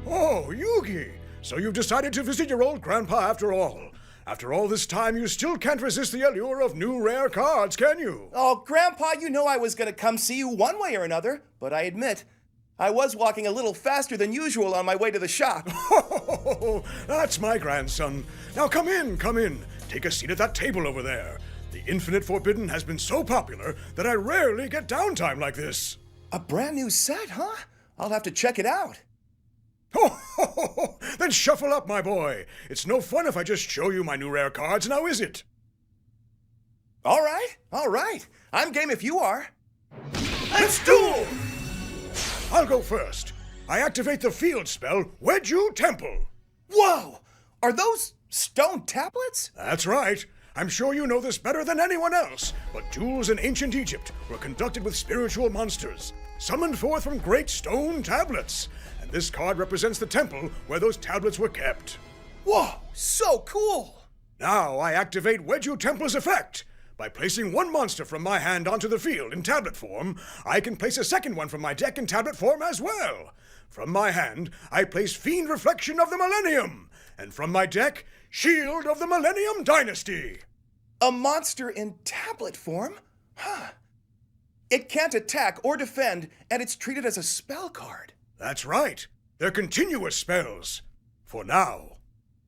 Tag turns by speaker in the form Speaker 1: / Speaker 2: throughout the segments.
Speaker 1: Oh, Yugi! So you've decided to visit your old grandpa after all. After all this time, you still can't resist the allure of new rare cards, can you?
Speaker 2: Oh, Grandpa, you know I was gonna come see you one way or another, but I admit, I was walking a little faster than usual on my way to the shop.
Speaker 1: Oh, that's my grandson. Now come in, come in. Take a seat at that table over there. The Infinite Forbidden has been so popular that I rarely get downtime like this.
Speaker 2: A brand new set, huh? I'll have to check it out.
Speaker 1: Oh, then shuffle up, my boy. It's no fun if I just show you my new rare cards, now is it?
Speaker 2: All right. I'm game if you are.
Speaker 1: Let's duel! I'll go first. I activate the field spell, Wedge You Temple.
Speaker 2: Whoa! Are those stone tablets?
Speaker 1: That's right. I'm sure you know this better than anyone else, but duels in ancient Egypt were conducted with spiritual monsters, summoned forth from great stone tablets. And this card represents the temple where those tablets were kept.
Speaker 2: Whoa, so cool!
Speaker 1: Now I activate Wedge You Temple's effect. By placing one monster from my hand onto the field in tablet form, I can place a second one from my deck in tablet form as well. From my hand, I place Fiend Reflection of the Millennium, and from my deck, Shield of the Millennium Dynasty.
Speaker 2: A monster in tablet form? Huh. It can't attack or defend, and it's treated as a spell card.
Speaker 1: That's right. They're continuous spells. For now.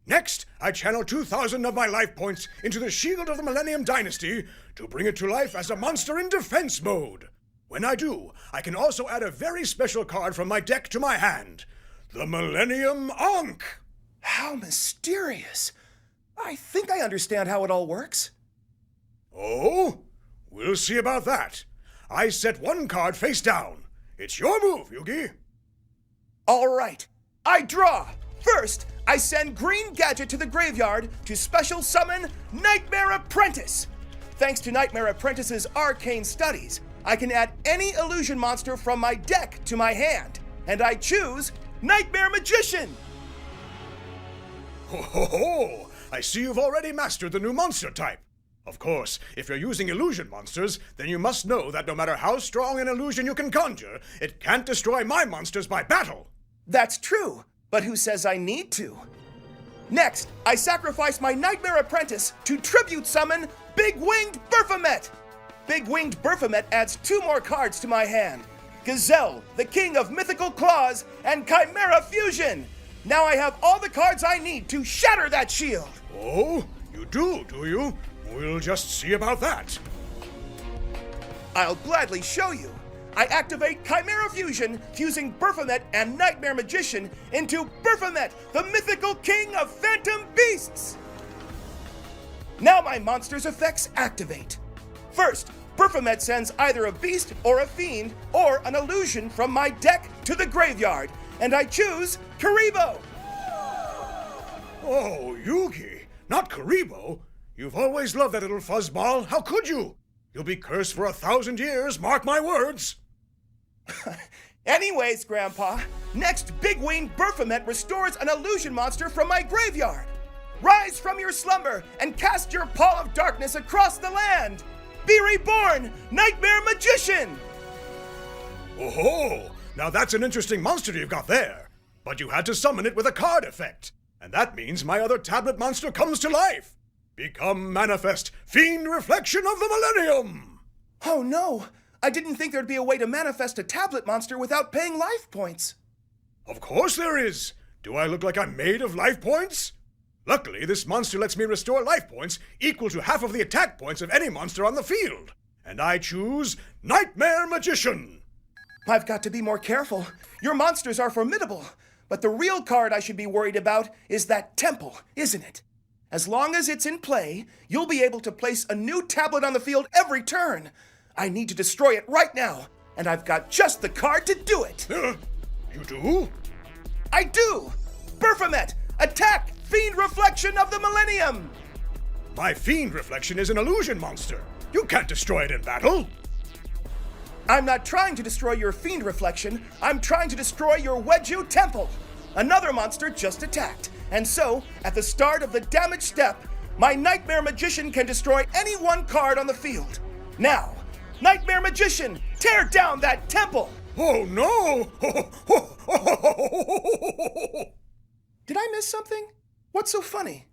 Speaker 1: Next, I channel 2,000 of my life points into the Shield of the Millennium Dynasty to bring it to life as a monster in defense mode. When I do, I can also add a very special card from my deck to my hand. The Millennium Ankh.
Speaker 2: How mysterious. I think I understand how it all works.
Speaker 1: Oh? We'll see about that. I set one card face down. It's your move, Yugi.
Speaker 2: All right. I draw. First, I send Green Gadget to the graveyard to special summon Nightmare Apprentice. Thanks to Nightmare Apprentice's arcane studies, I can add any illusion monster from my deck to my hand, and I choose Nightmare Magician.
Speaker 1: Ho ho ho! I see you've already mastered the new monster type. Of course, if you're using illusion monsters, then you must know that no matter how strong an illusion you can conjure, it can't destroy my monsters by battle.
Speaker 2: That's true. But who says I need to? Next, I sacrifice my Nightmare Apprentice to tribute summon Big-Winged Baphomet. Big-Winged Baphomet adds 2 more cards to my hand. Gazelle, the King of Mythical Claws, and Chimera Fusion. Now I have all the cards I need to shatter that shield.
Speaker 1: Oh, you do you? We'll just see about that.
Speaker 2: I'll gladly show you. I activate Chimera Fusion, fusing Baphomet and Nightmare Magician into Baphomet, the mythical king of phantom beasts! Now my monster's effects activate. First, Baphomet sends either a beast or a fiend or an illusion from my deck to the graveyard, and I choose Karibo!
Speaker 1: Oh, Yugi, not Karibo. You've always loved that little fuzzball. How could you? You'll be cursed for 1,000 years, mark my words.
Speaker 2: Anyways, Grandpa, next Big-Winged Baphomet restores an illusion monster from my graveyard. Rise from your slumber and cast your pall of darkness across the land. Be reborn, Nightmare Magician!
Speaker 1: Oh-ho! Now that's an interesting monster you've got there. But you had to summon it with a card effect. And that means my other tablet monster comes to life. Become manifest Fiend Reflection of the Millennium!
Speaker 2: Oh no! I didn't think there'd be a way to manifest a tablet monster without paying life points.
Speaker 1: Of course there is! Do I look like I'm made of life points? Luckily, this monster lets me restore life points equal to half of the attack points of any monster on the field. And I choose Nightmare Magician!
Speaker 2: I've got to be more careful. Your monsters are formidable. But the real card I should be worried about is that temple, isn't it? As long as it's in play, you'll be able to place a new tablet on the field every turn. I need to destroy it right now, and I've got just the card to do it.
Speaker 1: You do?
Speaker 2: I do! Baphomet, attack Fiend Reflection of the Millennium!
Speaker 1: My Fiend Reflection is an illusion monster. You can't destroy it in battle.
Speaker 2: I'm not trying to destroy your Fiend Reflection. I'm trying to destroy your Wedge You Temple. Another monster just attacked. And so, at the start of the damage step, my Nightmare Magician can destroy any one card on the field. Now, Nightmare Magician, tear down that temple!
Speaker 1: Oh no!
Speaker 2: Did I miss something? What's so funny?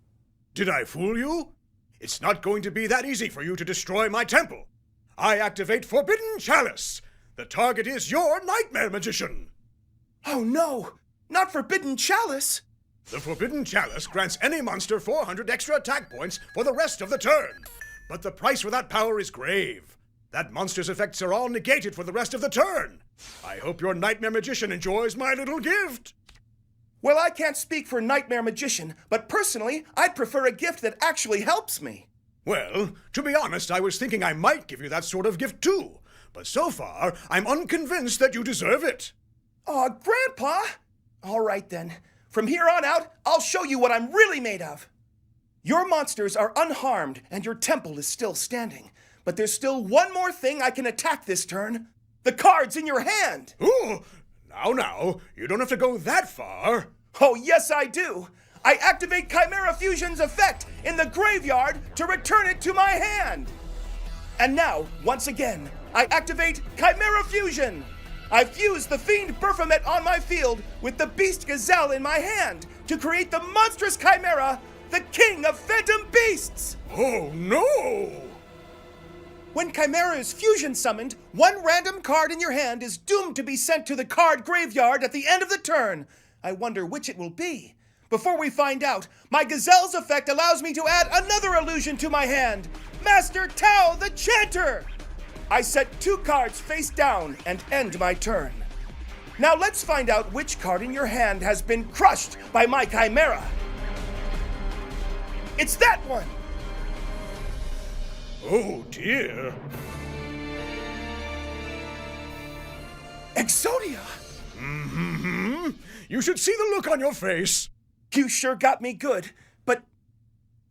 Speaker 1: Did I fool you? It's not going to be that easy for you to destroy my temple. I activate Forbidden Chalice. The target is your Nightmare Magician.
Speaker 2: Oh no! Not Forbidden Chalice!
Speaker 1: The Forbidden Chalice grants any monster 400 extra attack points for the rest of the turn. But the price for that power is grave. That monster's effects are all negated for the rest of the turn. I hope your Nightmare Magician enjoys my little gift.
Speaker 2: Well, I can't speak for Nightmare Magician, but personally, I'd prefer a gift that actually helps me.
Speaker 1: Well, to be honest, I was thinking I might give you that sort of gift too. But so far, I'm unconvinced that you deserve it.
Speaker 2: Aw, Grandpa! All right then. From here on out, I'll show you what I'm really made of. Your monsters are unharmed and your temple is still standing. But there's still one more thing I can attack this turn. The cards in your hand!
Speaker 1: Ooh! Now, you don't have to go that far.
Speaker 2: Oh, yes I do! I activate Chimera Fusion's effect in the graveyard to return it to my hand! And now, once again, I activate Chimera Fusion! I fuse the Fiend Baphomet on my field with the Beast Gazelle in my hand to create the monstrous Chimera, the King of Phantom Beasts!
Speaker 1: Oh no!
Speaker 2: When Chimera is fusion summoned, one random card in your hand is doomed to be sent to the card graveyard at the end of the turn. I wonder which it will be. Before we find out, my Gazelle's effect allows me to add another illusion to my hand, Master Tao the Chanter! I set 2 cards face down and end my turn. Now let's find out which card in your hand has been crushed by my Chimera. It's that one!
Speaker 1: Oh dear.
Speaker 2: Exodia!
Speaker 1: Mm-hmm. You should see the look on your face.
Speaker 2: You sure got me good, but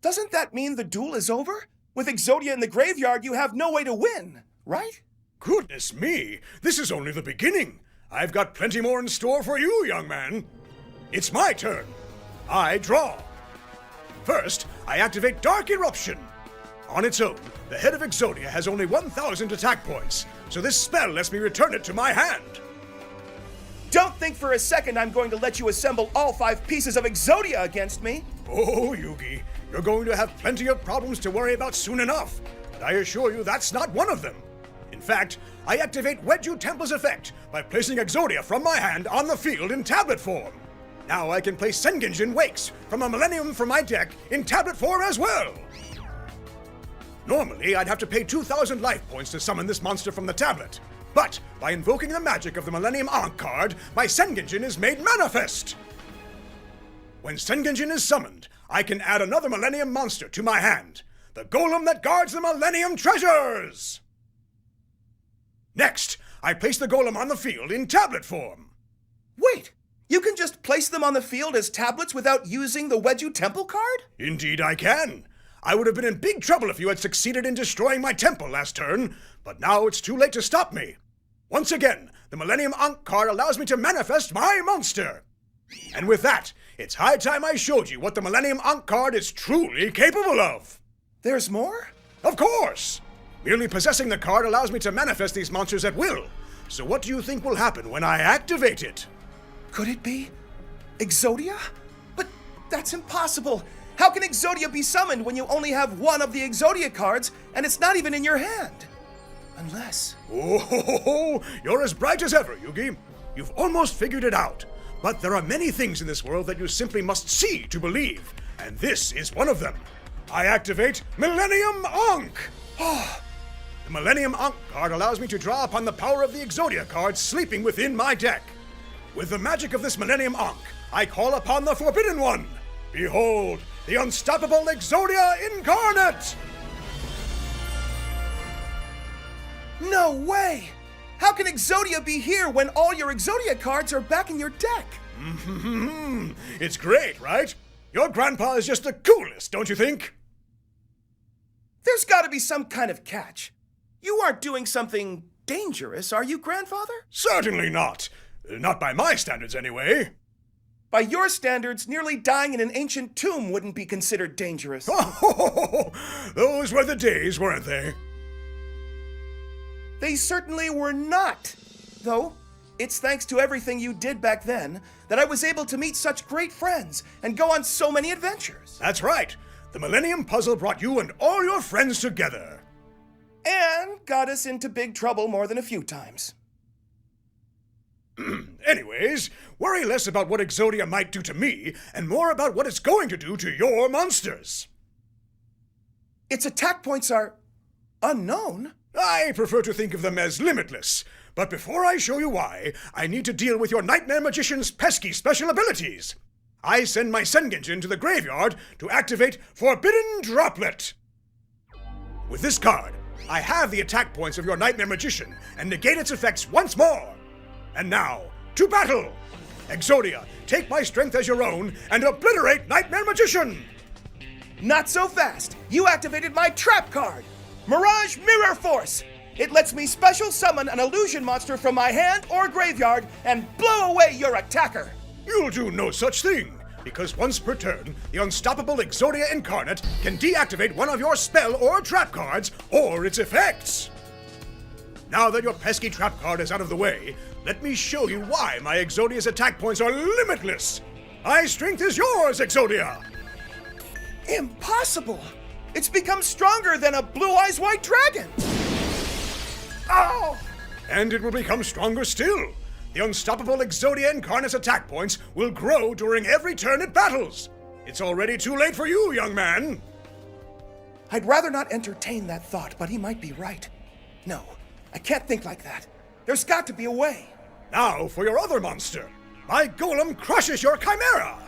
Speaker 2: doesn't that mean the duel is over? With Exodia in the graveyard, you have no way to win, right?
Speaker 1: Goodness me, this is only the beginning. I've got plenty more in store for you, young man. It's my turn. I draw. First, I activate Dark Eruption. On its own, the head of Exodia has only 1,000 attack points, so this spell lets me return it to my hand.
Speaker 2: Don't think for a second I'm going to let you assemble all 5 pieces of Exodia against me.
Speaker 1: Oh, Yugi, you're going to have plenty of problems to worry about soon enough, but I assure you that's not one of them. In fact, I activate Wedju Temple's effect by placing Exodia from my hand on the field in tablet form. Now I can place Sengenjin Wakes from a Millennium from my deck in tablet form as well. Normally, I'd have to pay 2,000 life points to summon this monster from the tablet. But by invoking the magic of the Millennium Ankh card, my Sengenjin is made manifest. When Sengenjin is summoned, I can add another Millennium monster to my hand, the golem that guards the Millennium treasures. Next, I place the golem on the field in tablet form.
Speaker 2: Wait, you can just place them on the field as tablets without using the Wedju Temple card?
Speaker 1: Indeed I can. I would have been in big trouble if you had succeeded in destroying my temple last turn, but now it's too late to stop me. Once again, the Millennium Ankh card allows me to manifest my monster. And with that, it's high time I showed you what the Millennium Ankh card is truly capable of.
Speaker 2: There's more?
Speaker 1: Of course! Merely possessing the card allows me to manifest these monsters at will. So what do you think will happen when I activate it?
Speaker 2: Could it be Exodia? But that's impossible. How can Exodia be summoned when you only have one of the Exodia cards and it's not even in your hand? Unless...
Speaker 1: Oh, you're as bright as ever, Yugi. You've almost figured it out. But there are many things in this world that you simply must see to believe, and this is one of them. I activate Millennium Ankh! The Millennium Ankh card allows me to draw upon the power of the Exodia cards sleeping within my deck. With the magic of this Millennium Ankh, I call upon the Forbidden One. Behold, the unstoppable Exodia incarnate!
Speaker 2: No way! How can Exodia be here when all your Exodia cards are back in your deck?
Speaker 1: It's great, right? Your grandpa is just the coolest, don't you think?
Speaker 2: There's gotta be some kind of catch. You aren't doing something dangerous, are you, Grandfather?
Speaker 1: Certainly not. Not by my standards, anyway.
Speaker 2: By your standards, nearly dying in an ancient tomb wouldn't be considered dangerous.
Speaker 1: Oh, those were the days, weren't they?
Speaker 2: They certainly were not. Though, It's thanks to everything you did back then that I was able to meet such great friends and go on so many adventures.
Speaker 1: That's right. The Millennium Puzzle brought you and all your friends together.
Speaker 2: And got us into big trouble more than a few times.
Speaker 1: Anyways, worry less about what Exodia might do to me and more about what it's going to do to your monsters.
Speaker 2: Its attack points are unknown.
Speaker 1: I prefer to think of them as limitless. But before I show you why, I need to deal with your Nightmare Magician's pesky special abilities. I send my Sengenjin to the graveyard to activate Forbidden Droplet. With this card, I have the attack points of your Nightmare Magician and negate its effects once more. And now, to battle! Exodia, take my strength as your own and obliterate Nightmare Magician!
Speaker 2: Not so fast! You activated my trap card! Mirage Mirror Force! It lets me special summon an illusion monster from my hand or graveyard and blow away your attacker!
Speaker 1: You'll do no such thing, because once per turn, the unstoppable Exodia Incarnate can deactivate one of your spell or trap cards or its effects. Now that your pesky trap card is out of the way, let me show you why my Exodia's attack points are limitless. My strength is yours, Exodia!
Speaker 2: Impossible! It's become stronger than a Blue Eyes White Dragon! Oh!
Speaker 1: And it will become stronger still. The unstoppable Exodia Incarnate's attack points will grow during every turn it battles. It's already too late for you, young man.
Speaker 2: I'd rather not entertain that thought, but he might be right. No, I can't think like that. There's got to be a way.
Speaker 1: Now for your other monster. My Golem crushes your Chimera.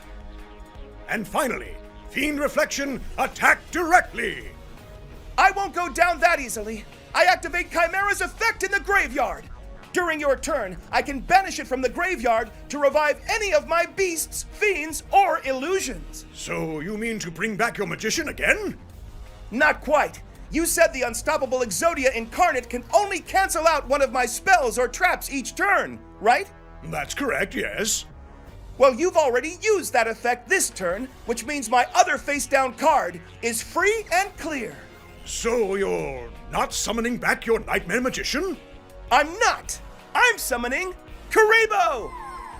Speaker 1: And finally, Fiend Reflection, attack directly.
Speaker 2: I won't go down that easily. I activate Chimera's effect in the graveyard. During your turn, I can banish it from the graveyard to revive any of my beasts, fiends, or illusions.
Speaker 1: So you mean to bring back your magician again?
Speaker 2: Not quite. You said the unstoppable Exodia Incarnate can only cancel out one of my spells or traps each turn, right?
Speaker 1: That's correct, yes.
Speaker 2: Well, you've already used that effect this turn, which means my other face-down card is free and clear.
Speaker 1: So you're not summoning back your Nightmare Magician?
Speaker 2: I'm not! I'm summoning Karibo!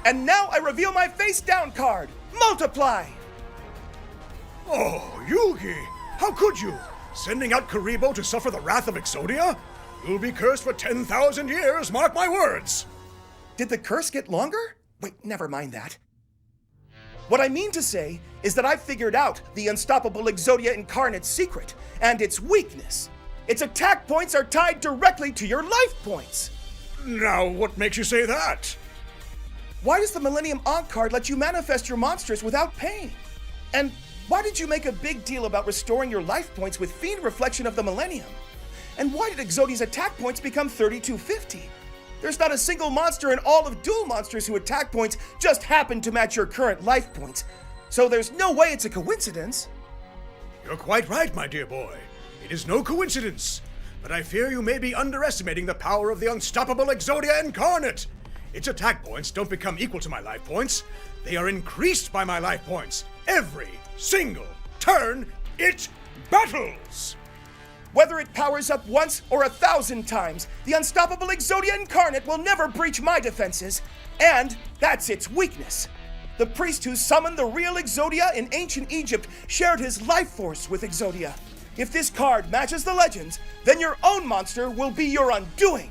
Speaker 2: And now I reveal my face-down card, Multiply!
Speaker 1: Oh, Yugi! How could you? Sending out Karibo to suffer the wrath of Exodia? You'll be cursed for 10,000 years, mark my words!
Speaker 2: Did the curse get longer? Wait, never mind that. What I mean to say is that I've figured out the unstoppable Exodia Incarnate's secret and its weakness. Its attack points are tied directly to your life points.
Speaker 1: Now, what makes you say that?
Speaker 2: Why does the Millennium Ankh card let you manifest your monsters without pain? And why did you make a big deal about restoring your life points with Fiend Reflection of the Millennium? And why did Exodia's attack points become 3250? There's not a single monster in all of Duel Monsters whose attack points just happen to match your current life points. So there's no way it's a coincidence.
Speaker 1: You're quite right, my dear boy. It is no coincidence. But I fear you may be underestimating the power of the unstoppable Exodia Incarnate. Its attack points don't become equal to my life points. They are increased by my life points every single turn it battles.
Speaker 2: Whether it powers up once or 1,000 times, the unstoppable Exodia Incarnate will never breach my defenses. And that's its weakness. The priest who summoned the real Exodia in ancient Egypt shared his life force with Exodia. If this card matches the legends, then your own monster will be your undoing.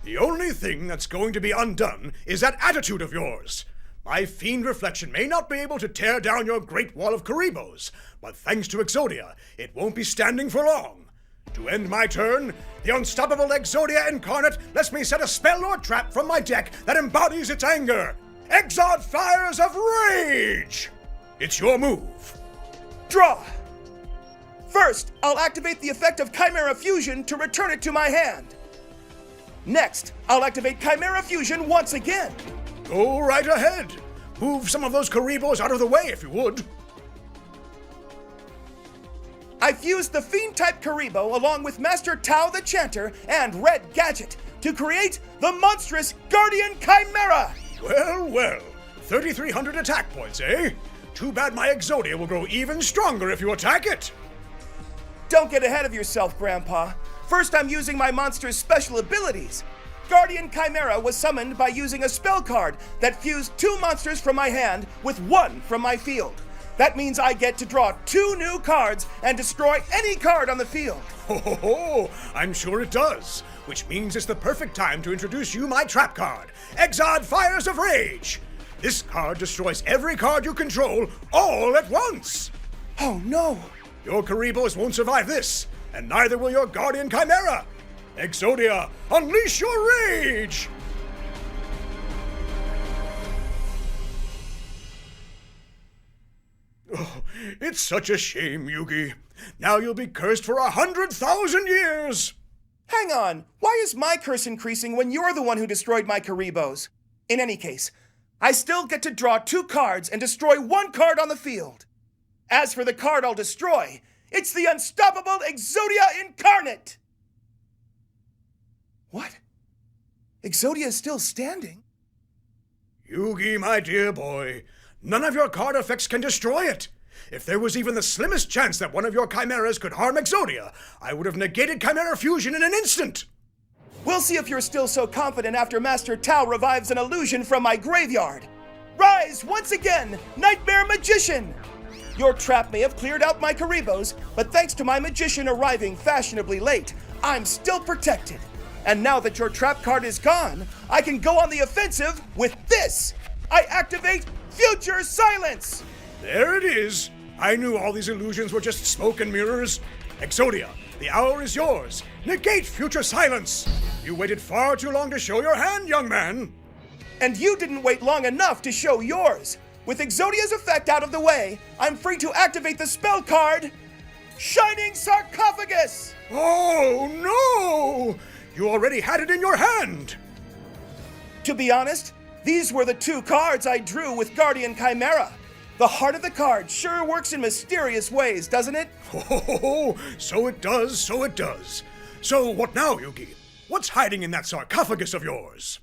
Speaker 1: The only thing that's going to be undone is that attitude of yours. My Fiend Reflection may not be able to tear down your Great Wall of Karibos, but thanks to Exodia, it won't be standing for long. To end my turn, the unstoppable Exodia Incarnate lets me set a spell or trap from my deck that embodies its anger. Exod Fires of Rage! It's your move.
Speaker 2: Draw! First, I'll activate the effect of Chimera Fusion to return it to my hand. Next, I'll activate Chimera Fusion once again.
Speaker 1: Go right ahead. Move some of those Karibos out of the way if you would.
Speaker 2: I fused the Fiend-type Karibo along with Master Tao the Chanter and Red Gadget to create the monstrous Guardian Chimera!
Speaker 1: Well, well. 3,300 attack points, eh? Too bad my Exodia will grow even stronger if you attack it.
Speaker 2: Don't get ahead of yourself, Grandpa. First, I'm using my monster's special abilities. Guardian Chimera was summoned by using a spell card that fused 2 monsters from my hand with 1 from my field. That means I get to draw 2 new cards and destroy any card on the field.
Speaker 1: Ho ho ho! I'm sure it does. Which means it's the perfect time to introduce you my trap card, Exodia Fires of Rage. This card destroys every card you control all at once.
Speaker 2: Oh no!
Speaker 1: Your Karibos won't survive this, and neither will your Guardian Chimera. Exodia, unleash your rage! Oh, it's such a shame, Yugi. Now you'll be cursed for 100,000 years!
Speaker 2: Hang on, why is my curse increasing when you're the one who destroyed my Karibos? In any case, I still get to draw 2 cards and destroy 1 card on the field. As for the card I'll destroy, it's the unstoppable Exodia Incarnate! What? Exodia is still standing?
Speaker 1: Yugi, my dear boy, none of your card effects can destroy it. If there was even the slimmest chance that one of your chimeras could harm Exodia, I would have negated Chimera Fusion in an instant.
Speaker 2: We'll see if you're still so confident after Master Tao revives an illusion from my graveyard. Rise once again, Nightmare Magician! Your trap may have cleared out my Karibos, but thanks to my magician arriving fashionably late, I'm still protected. And now that your trap card is gone, I can go on the offensive with this! I activate Future Silence!
Speaker 1: There it is. I knew all these illusions were just smoke and mirrors. Exodia, the hour is yours. Negate Future Silence. You waited far too long to show your hand, young man.
Speaker 2: And you didn't wait long enough to show yours. With Exodia's effect out of the way, I'm free to activate the spell card, Shining Sarcophagus!
Speaker 1: Oh, no! You already had it in your hand.
Speaker 2: To be honest, these were the 2 cards I drew with Guardian Chimera. The heart of the card sure works in mysterious ways, doesn't it?
Speaker 1: Oh, so it does, so it does. So what now, Yugi? What's hiding in that sarcophagus of yours?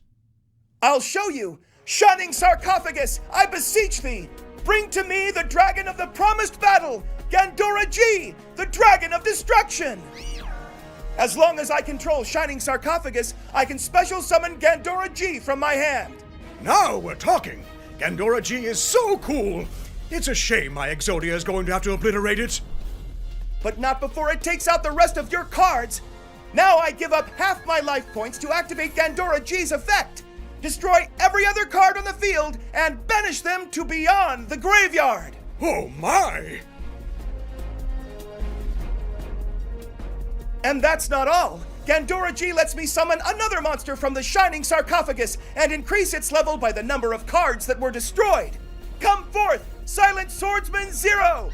Speaker 2: I'll show you! Shining Sarcophagus, I beseech thee! Bring to me the dragon of the promised battle, Gandora G, the dragon of destruction! As long as I control Shining Sarcophagus, I can special summon Gandora G from my hand.
Speaker 1: Now we're talking! Gandora G is so cool! It's a shame my Exodia is going to have to obliterate it.
Speaker 2: But not before it takes out the rest of your cards! Now I give up half my life points to activate Gandora G's effect! Destroy every other card on the field and banish them to beyond the graveyard!
Speaker 1: Oh my!
Speaker 2: And that's not all! Gandora G lets me summon another monster from the Shining Sarcophagus and increase its level by the number of cards that were destroyed! Come forth, Silent Swordsman 0!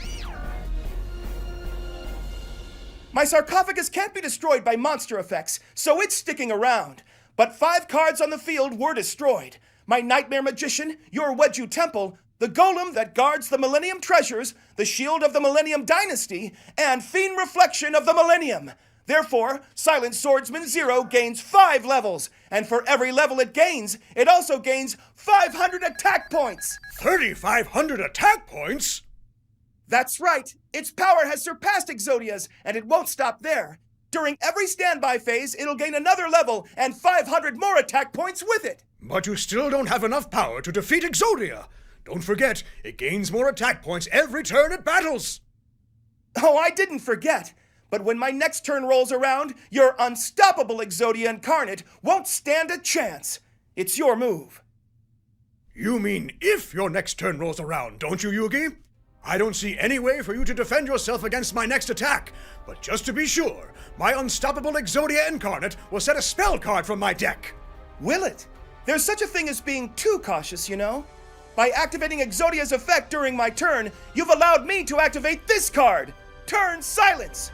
Speaker 2: My sarcophagus can't be destroyed by monster effects, so it's sticking around. But 5 cards on the field were destroyed. My Nightmare Magician, your Wedju Temple, the Golem that guards the Millennium Treasures, the Shield of the Millennium Dynasty, and Fiend Reflection of the Millennium. Therefore, Silent Swordsman 0 gains 5 levels, and for every level it gains, it also gains 500 attack points!
Speaker 1: 3,500 attack points?
Speaker 2: That's right! Its power has surpassed Exodia's, and it won't stop there. During every standby phase, it'll gain another level and 500 more attack points with it!
Speaker 1: But you still don't have enough power to defeat Exodia! Don't forget, it gains more attack points every turn it battles!
Speaker 2: Oh, I didn't forget! But when my next turn rolls around, your unstoppable Exodia Incarnate won't stand a chance! It's your move.
Speaker 1: You mean if your next turn rolls around, don't you, Yugi? I don't see any way for you to defend yourself against my next attack, but just to be sure, my unstoppable Exodia Incarnate will set a spell card from my deck.
Speaker 2: Will it? There's such a thing as being too cautious, you know? By activating Exodia's effect during my turn, you've allowed me to activate this card, Turn Silence.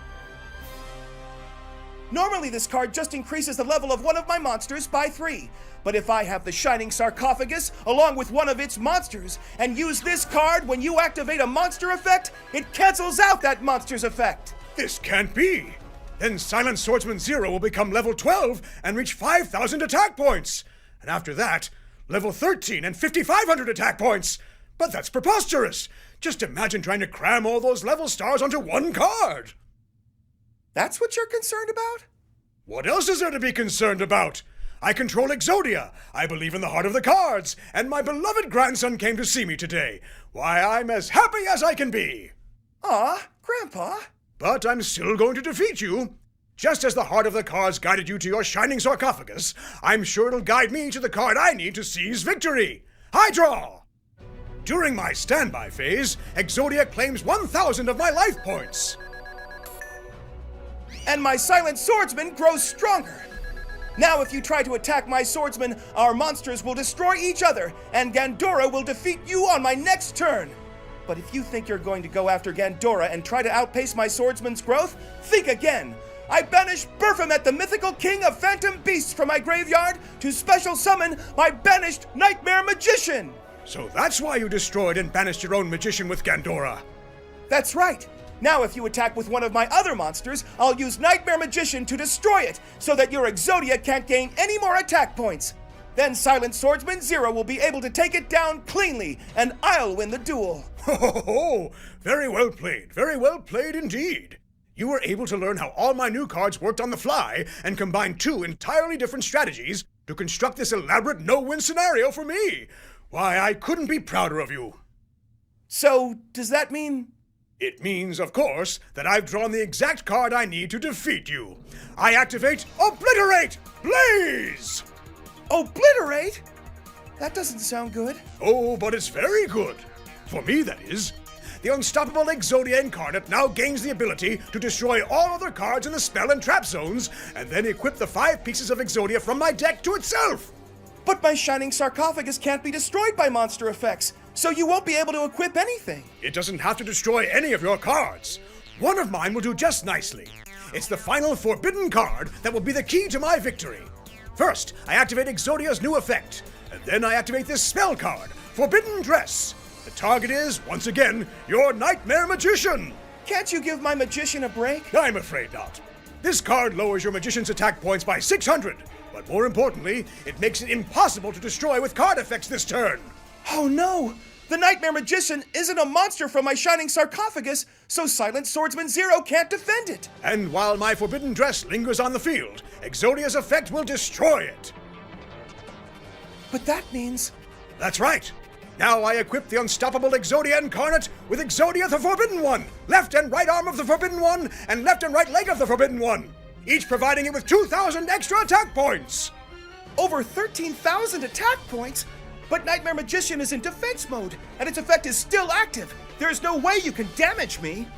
Speaker 2: Normally this card just increases the level of one of my monsters by 3, but if I have the Shining Sarcophagus along with one of its monsters and use this card when you activate a monster effect, it cancels out that monster's effect.
Speaker 1: This can't be! Then Silent Swordsman 0 will become level 12 and reach 5,000 attack points! And after that, level 13 and 5,500 attack points! But that's preposterous! Just imagine trying to cram all those level stars onto one card!
Speaker 2: That's what you're concerned about?
Speaker 1: What else is there to be concerned about? I control Exodia. I believe in the heart of the cards. And my beloved grandson came to see me today. Why, I'm as happy as I can be.
Speaker 2: Aw, Grandpa.
Speaker 1: But I'm still going to defeat you. Just as the heart of the cards guided you to your shining sarcophagus, I'm sure it'll guide me to the card I need to seize victory. High draw! During my standby phase, Exodia claims 1,000 of my life points.
Speaker 2: And my silent swordsman grows stronger. Now if you try to attack my swordsman, our monsters will destroy each other, and Gandora will defeat you on my next turn. But if you think you're going to go after Gandora and try to outpace my swordsman's growth, think again. I banish Baphomet, the mythical king of phantom beasts, from my graveyard to special summon my banished nightmare magician.
Speaker 1: So that's why you destroyed and banished your own magician with Gandora.
Speaker 2: That's right. Now if you attack with one of my other monsters, I'll use Nightmare Magician to destroy it, so that your Exodia can't gain any more attack points. Then Silent Swordsman Zero will be able to take it down cleanly, and I'll win the duel.
Speaker 1: Ho ho ho! Very well played indeed. You were able to learn how all my new cards worked on the fly, and combine two entirely different strategies to construct this elaborate no-win scenario for me. Why, I couldn't be prouder of you.
Speaker 2: So, does that mean...
Speaker 1: It means, of course, that I've drawn the exact card I need to defeat you. I activate Obliterate Blaze!
Speaker 2: Obliterate? That doesn't sound good.
Speaker 1: Oh, but it's very good. For me, that is. The unstoppable Exodia Incarnate now gains the ability to destroy all other cards in the spell and trap zones, and then equip the 5 pieces of Exodia from my deck to itself.
Speaker 2: But my shining sarcophagus can't be destroyed by monster effects, so you won't be able to equip anything.
Speaker 1: It doesn't have to destroy any of your cards. One of mine will do just nicely. It's the final forbidden card that will be the key to my victory. First, I activate Exodia's new effect, and then I activate this spell card, Forbidden Dress. The target is, once again, your Nightmare Magician.
Speaker 2: Can't you give my magician a break?
Speaker 1: I'm afraid not. This card lowers your magician's attack points by 600, but more importantly, it makes it impossible to destroy with card effects this turn.
Speaker 2: Oh no! The Nightmare Magician isn't a monster from my shining sarcophagus, so Silent Swordsman Zero can't defend it.
Speaker 1: And while my forbidden dress lingers on the field, Exodia's effect will destroy it.
Speaker 2: But that means...
Speaker 1: That's right. Now I equip the unstoppable Exodia Incarnate with Exodia the Forbidden One, left and right arm of the Forbidden One, and left and right leg of the Forbidden One, each providing it with 2,000 extra attack points.
Speaker 2: Over 13,000 attack points? But Nightmare Magician is in defense mode, and its effect is still active. There's no way you can damage me.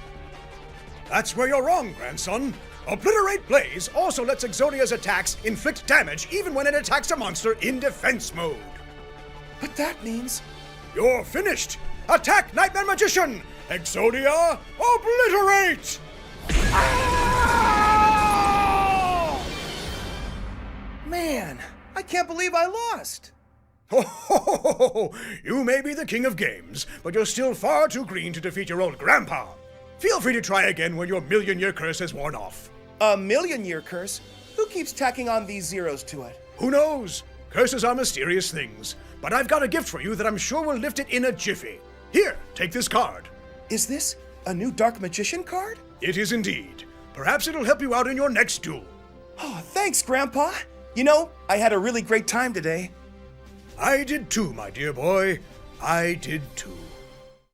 Speaker 1: That's where you're wrong, grandson. Obliterate Blaze also lets Exodia's attacks inflict damage even when it attacks a monster in defense mode.
Speaker 2: But that means...
Speaker 1: You're finished! Attack, Nightmare Magician! Exodia, obliterate! Ah!
Speaker 2: Man, I can't believe I lost.
Speaker 1: Ho, ho, ho, ho, ho. You may be the king of games, but you're still far too green to defeat your old grandpa. Feel free to try again when your million-year curse has worn off.
Speaker 2: A million-year curse? Who keeps tacking on these zeros to it?
Speaker 1: Who knows? Curses are mysterious things, but I've got a gift for you that I'm sure will lift it in a jiffy. Here, take this card.
Speaker 2: Is this a new Dark Magician card?
Speaker 1: It is indeed. Perhaps it'll help you out in your next duel.
Speaker 2: Oh, thanks, Grandpa. You know, I had a really great time today.
Speaker 1: I did too, my dear boy. I did too.